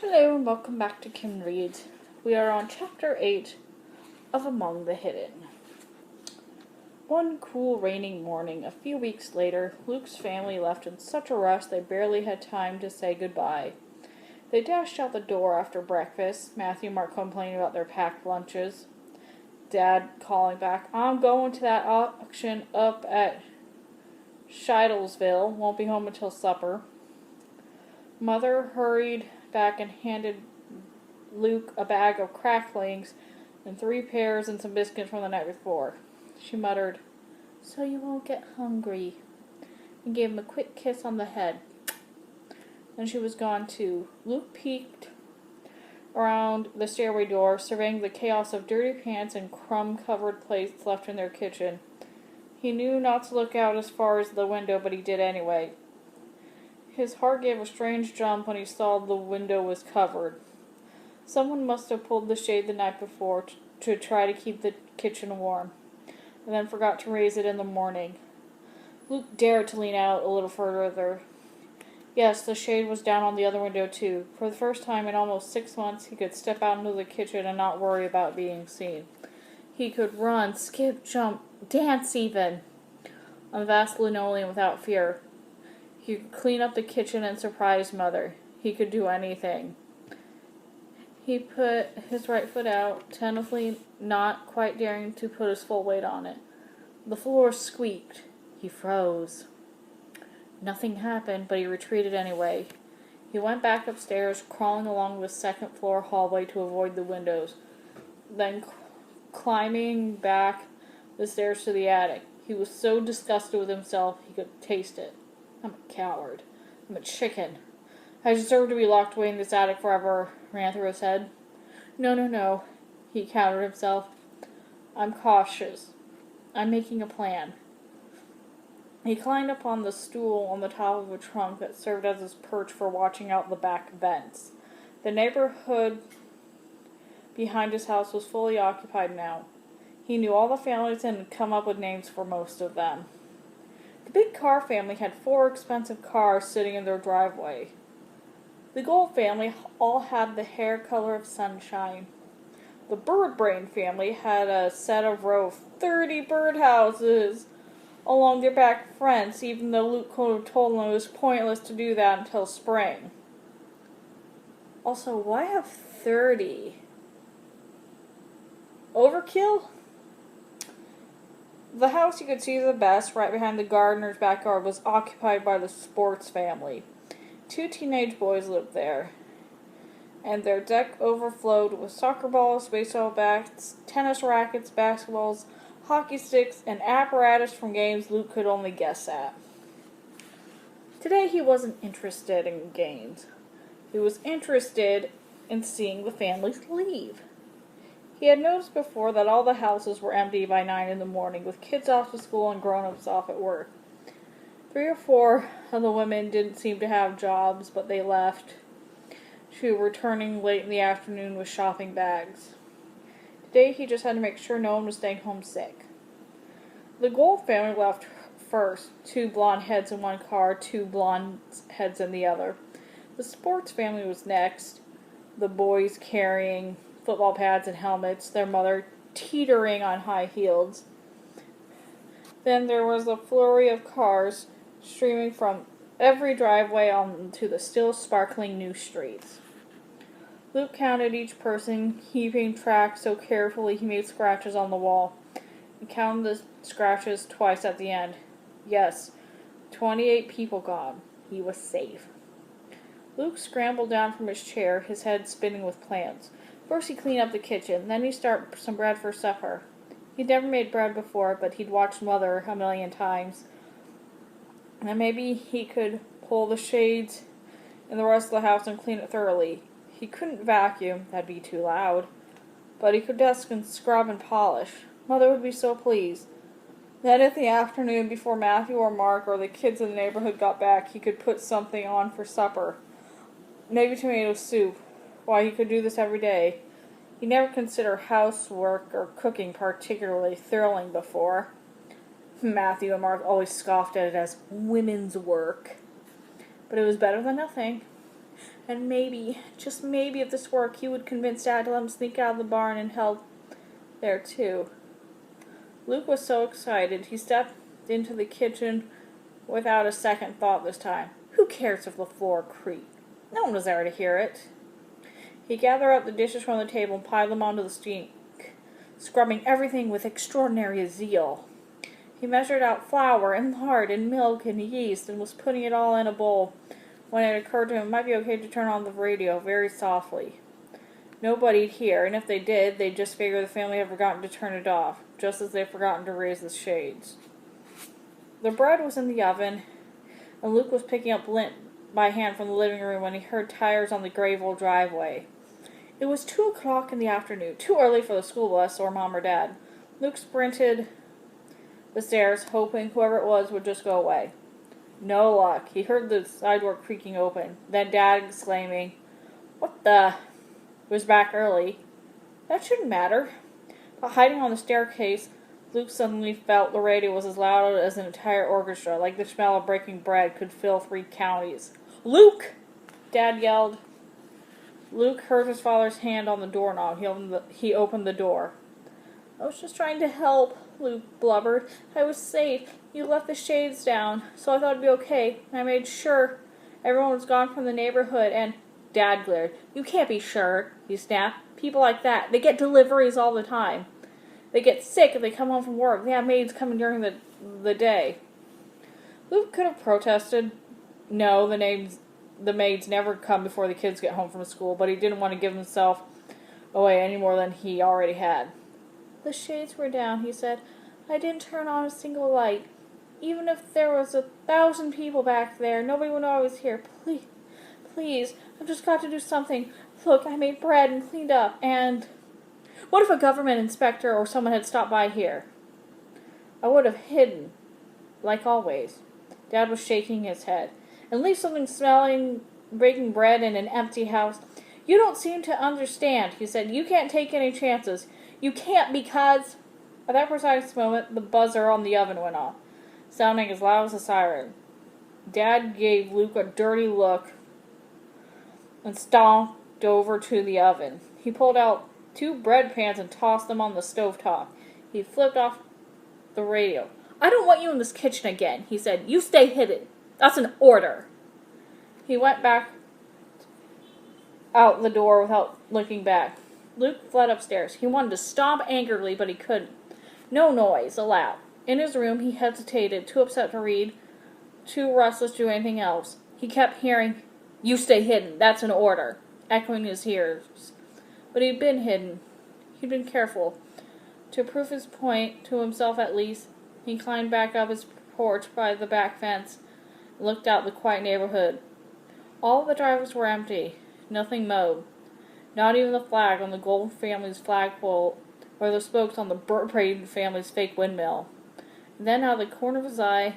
Hello and welcome back to Kim Reads. We are on Chapter 8 of Among the Hidden. One cool raining morning, a few weeks later, Luke's family left in such a rush they barely had time to say goodbye. They dashed out the door after breakfast, Matthew and Mark complaining about their packed lunches. Dad calling back, "I'm going to that auction up at Shidlesville, won't be home until supper." Mother hurried back and handed Luke a bag of cracklings and 3 pears and some biscuits from the night before. She muttered, "So you won't get hungry," and gave him a quick kiss on the head. Then she was gone too. Luke peeked around the stairway door, surveying the chaos of dirty pans and crumb-covered plates left in their kitchen. He knew not to look out as far as the window, but he did anyway. His heart gave a strange jump when he saw the window was covered. Someone must have pulled the shade the night before to try to keep the kitchen warm, and then forgot to raise it in the morning. Luke dared to lean out a little further. Yes, the shade was down on the other window too. For the first time in almost 6 months, he could step out into the kitchen and not worry about being seen. He could run, skip, jump, dance even, on the vast linoleum without fear. He could clean up the kitchen and surprise Mother. He could do anything. He put his right foot out, tentatively, not quite daring to put his full weight on it. The floor squeaked. He froze. Nothing happened, but he retreated anyway. He went back upstairs, crawling along the second-floor hallway to avoid the windows, then climbing back the stairs to the attic. He was so disgusted with himself he could taste it. "I'm a coward. I'm a chicken. I deserve to be locked away in this attic forever," ran through his head. No, he countered himself. "I'm cautious. I'm making a plan." He climbed up on the stool on the top of a trunk that served as his perch for watching out the back vents. The neighborhood behind his house was fully occupied now. He knew all the families and had come up with names for most of them. The big Carr family had 4 expensive cars sitting in their driveway. The Gold family all had the hair color of sunshine. The Birdbrain family had a set of 30 birdhouses along their back fence, even though Luke could have told them it was pointless to do that until spring. Also, why have 30? Overkill? The house you could see the best, right behind the gardener's backyard, was occupied by the Sports family. 2 teenage boys lived there, and their deck overflowed with soccer balls, baseball bats, tennis rackets, basketballs, hockey sticks, and apparatus from games Luke could only guess at. Today he wasn't interested in games. He was interested in seeing the families leave. He had noticed before that all the houses were empty by 9 in the morning, with kids off to school and grown-ups off at work. 3 or 4 of the women didn't seem to have jobs, but they left, returning late in the afternoon with shopping bags. Today he just had to make sure no one was staying home sick. The Gold family left first, 2 blonde heads in one car, 2 blonde heads in the other. The Sports family was next, the boys carrying football pads and helmets, their mother teetering on high heels. Then there was a flurry of cars streaming from every driveway onto the still sparkling new streets. Luke counted each person, keeping track so carefully he made scratches on the wall, and counted the scratches twice at the end. Yes, 28 people gone. He was safe. Luke scrambled down from his chair, his head spinning with plans. First he cleaned up the kitchen, then he'd start some bread for supper. He'd never made bread before, but he'd watched Mother a million times. And maybe he could pull the shades in the rest of the house and clean it thoroughly. He couldn't vacuum, that'd be too loud. But he could dust and scrub and polish. Mother would be so pleased. Then in the afternoon, before Matthew or Mark or the kids in the neighborhood got back, he could put something on for supper. Maybe tomato soup. Why, he could do this every day. He never considered housework or cooking particularly thrilling before. Matthew and Mark always scoffed at it as women's work. But it was better than nothing. And maybe, just maybe, if this worked, he would convince Dad to let him sneak out of the barn and help there too. Luke was so excited, he stepped into the kitchen without a second thought this time. Who cares if the floor creaked? No one was there to hear it. He gathered up the dishes from the table and piled them onto the sink, scrubbing everything with extraordinary zeal. He measured out flour and lard and milk and yeast and was putting it all in a bowl when it occurred to him it might be okay to turn on the radio very softly. Nobody'd hear, and if they did, they'd just figure the family had forgotten to turn it off, just as they'd forgotten to raise the shades. The bread was in the oven, and Luke was picking up lint by hand from the living room when he heard tires on the gravel driveway. It was 2 o'clock in the afternoon, too early for the school bus or Mom or Dad. Luke sprinted the stairs, hoping whoever it was would just go away. No luck. He heard the side door creaking open. Then Dad exclaiming, "What the?" was back early. That shouldn't matter. But hiding on the staircase, Luke suddenly felt the radio was as loud as an entire orchestra, like the smell of breaking bread could fill 3 counties. "Luke!" Dad yelled. Luke heard his father's hand on the doorknob. He opened the door. "I was just trying to help," Luke blubbered. "I was safe. You left the shades down, so I thought it'd be okay. I made sure everyone was gone from the neighborhood, and—" Dad glared. "You can't be sure," he snapped. "People like that, they get deliveries all the time. They get sick if they come home from work. They have maids coming during the day." Luke could have protested. No, the maids never come before the kids get home from school, but he didn't want to give himself away any more than he already had. "The shades were down," he said. "I didn't turn on a single light. Even if there was 1,000 people back there, nobody would know I was here. Please, I've just got to do something. Look, I made bread and cleaned up, and... What if a government inspector or someone had stopped by here?" "I would have hidden, like always." Dad was shaking his head. "And leave something smelling, breaking bread in an empty house. You don't seem to understand," he said. "You can't take any chances. You can't because..." At that precise moment, the buzzer on the oven went off, sounding as loud as a siren. Dad gave Luke a dirty look and stomped over to the oven. He pulled out 2 bread pans and tossed them on the stovetop. He flipped off the radio. "I don't want you in this kitchen again," he said. "You stay hidden. That's an order." He went back out the door without looking back. Luke fled upstairs. He wanted to stomp angrily, but he couldn't. No noise allowed. In his room, he hesitated, too upset to read, too restless to do anything else. He kept hearing, "You stay hidden. That's an order," echoing his ears. But he'd been hidden. He'd been careful. To prove his point, to himself at least, he climbed back up his porch by the back fence and looked out the quiet neighborhood. All the driveways were empty. Nothing mowed. Not even the flag on the Golden family's flagpole or the spokes on the Braden family's fake windmill. And then out of the corner of his eye,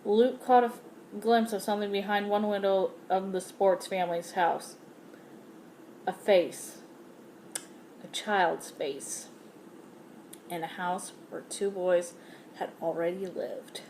Luke caught a glimpse of something behind one window of the Sports family's house. A face. A child's face. In a house where 2 boys had already lived.